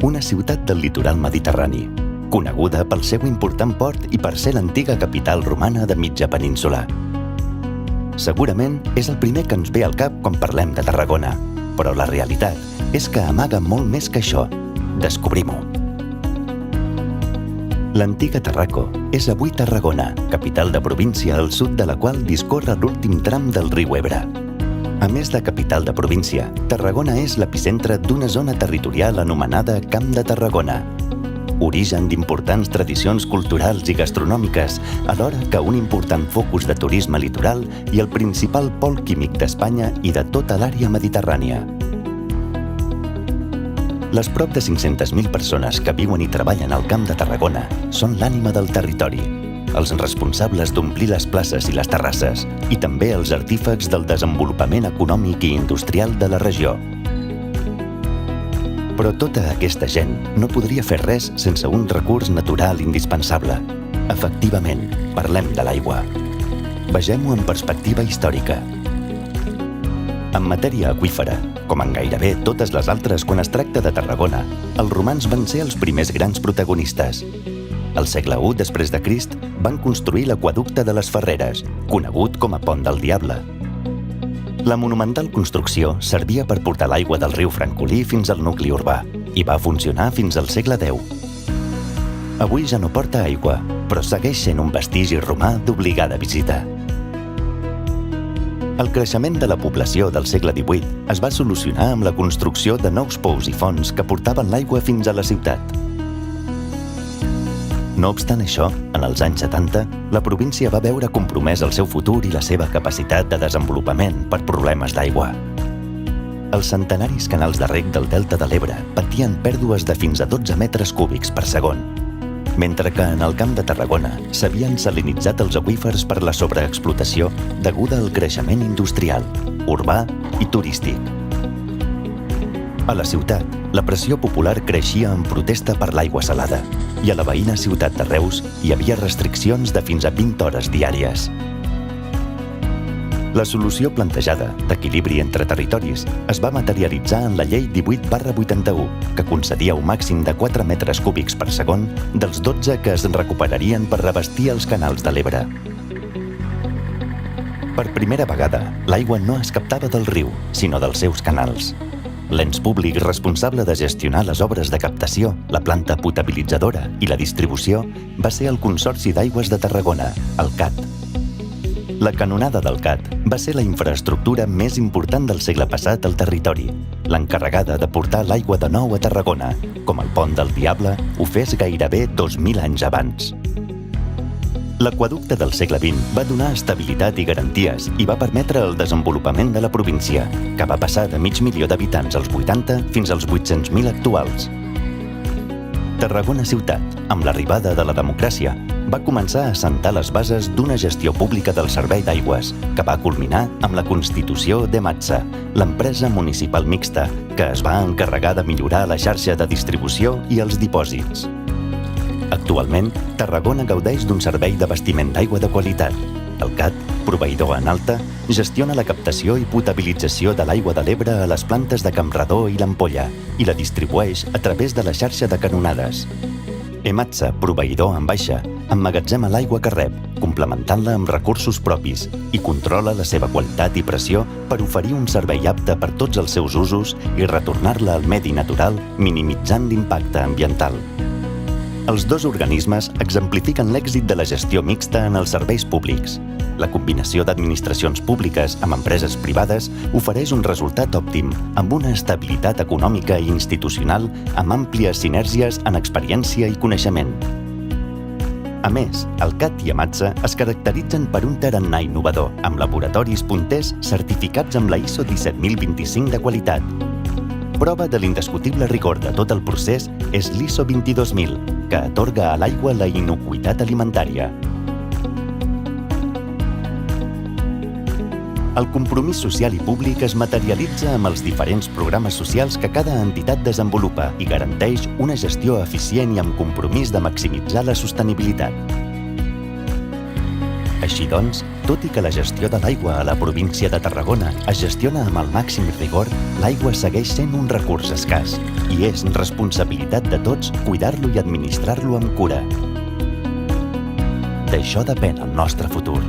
una ciutat del litoral mediterrani, coneguda pel seu important port i per ser l'antiga capital romana de mitja península. Segurament és el primer que ens ve al cap quan parlem de Tarragona, però la realitat és que amaga molt més que això. Descobrim-ho. L'antiga Tarraco és avui Tarragona, capital de província al sud de la qual discorre l'últim tram del riu Ebre. A més de capital de província, Tarragona és l'epicentre d'una zona territorial anomenada Camp de Tarragona, origen d'importants tradicions culturals i gastronòmiques, alhora que un important focus de turisme litoral i el principal pol químic d'Espanya i de tota l'àrea mediterrània. Les prop de 500.000 persones que viuen i treballen al Camp de Tarragona són l'ànima del territori, els responsables d'omplir les places i les terrasses, i també els artífecs del desenvolupament econòmic i industrial de la regió. Però tota aquesta gent no podria fer res sense un recurs natural indispensable. Efectivament, parlem de l'aigua. Vegem-ho en perspectiva històrica. En matèria aqüífera, com en gairebé totes les altres quan es tracta de Tarragona, els romans van ser els primers grans protagonistes. Al segle I després de Crist van construir l'aqüeducte de les Ferreres, conegut com a Pont del Diable. La monumental construcció servia per portar l'aigua del riu Francolí fins al nucli urbà i va funcionar fins al segle X. Avui ja no porta aigua, però segueix sent un vestigi romà d'obligada visita. El creixement de la població del segle XVIII es va solucionar amb la construcció de nous pous i fonts que portaven l'aigua fins a la ciutat. No obstant això, en els anys 70, la província va veure compromès el seu futur i la seva capacitat de desenvolupament per problemes d'aigua. Els centenaris canals de reg del delta de l'Ebre patien pèrdues de fins a 12 metres cúbics per segon, mentre que en el Camp de Tarragona s'havien salinitzat els aqüífers per la sobreexplotació deguda al creixement industrial, urbà i turístic. A la ciutat, la pressió popular creixia en protesta per l'aigua salada i a la veïna ciutat de Reus hi havia restriccions de fins a 20 hores diàries. La solució plantejada, d'equilibri entre territoris, es va materialitzar en la llei 18/81, que concedia un màxim de 4 metres cúbics per segon dels 12 que es recuperarien per revestir els canals de l'Ebre. Per primera vegada, l'aigua no es captava del riu, sinó dels seus canals. L'ens públic responsable de gestionar les obres de captació, la planta potabilitzadora i la distribució va ser el Consorci d'Aigües de Tarragona, el CAT. La canonada del CAT va ser la infraestructura més important del segle passat al territori, l'encarregada de portar l'aigua de nou a Tarragona, com el Pont del Diable ho fes gairebé 2.000 anys abans. L'aqüeducte del segle XX va donar estabilitat i garanties i va permetre el desenvolupament de la província, que va passar de 500.000 d'habitants als 80 fins als 800.000 actuals. Tarragona ciutat, amb l'arribada de la democràcia, va començar a assentar les bases d'una gestió pública del servei d'aigües, que va culminar amb la constitució d'EMATSA, l'empresa municipal mixta, que es va encarregar de millorar la xarxa de distribució i els dipòsits. Actualment, Tarragona gaudeix d'un servei d'abastiment d'aigua de qualitat. El CAT, proveïdor en alta, gestiona la captació i potabilització de l'aigua de l'Ebre a les plantes de Campredó i l'Ampolla i la distribueix a través de la xarxa de canonades. EMATSA, proveïdor en baixa, emmagatzema l'aigua que rep, complementant-la amb recursos propis i controla la seva qualitat i pressió per oferir un servei apte per tots els seus usos i retornar-la al medi natural minimitzant l'impacte ambiental. Els dos organismes exemplifiquen l'èxit de la gestió mixta en els serveis públics. La combinació d'administracions públiques amb empreses privades ofereix un resultat òptim, amb una estabilitat econòmica i institucional amb àmplies sinergies en experiència i coneixement. A més, el CAT i EMATSA es caracteritzen per un tarannà innovador, amb laboratoris punters certificats amb la ISO 17025 de qualitat. Prova de l'indiscutible rigor de tot el procés és l'ISO 22000, que atorga a l'aigua la inocuïtat alimentària. El compromís social i públic es materialitza amb els diferents programes socials que cada entitat desenvolupa i garanteix una gestió eficient i amb compromís de maximitzar la sostenibilitat. Així doncs, Tot i que la gestió de l'aigua a la província de Tarragona es gestiona amb el màxim rigor, l'aigua segueix sent un recurs escàs i és responsabilitat de tots cuidar-lo i administrar-lo amb cura. D'això depèn el nostre futur.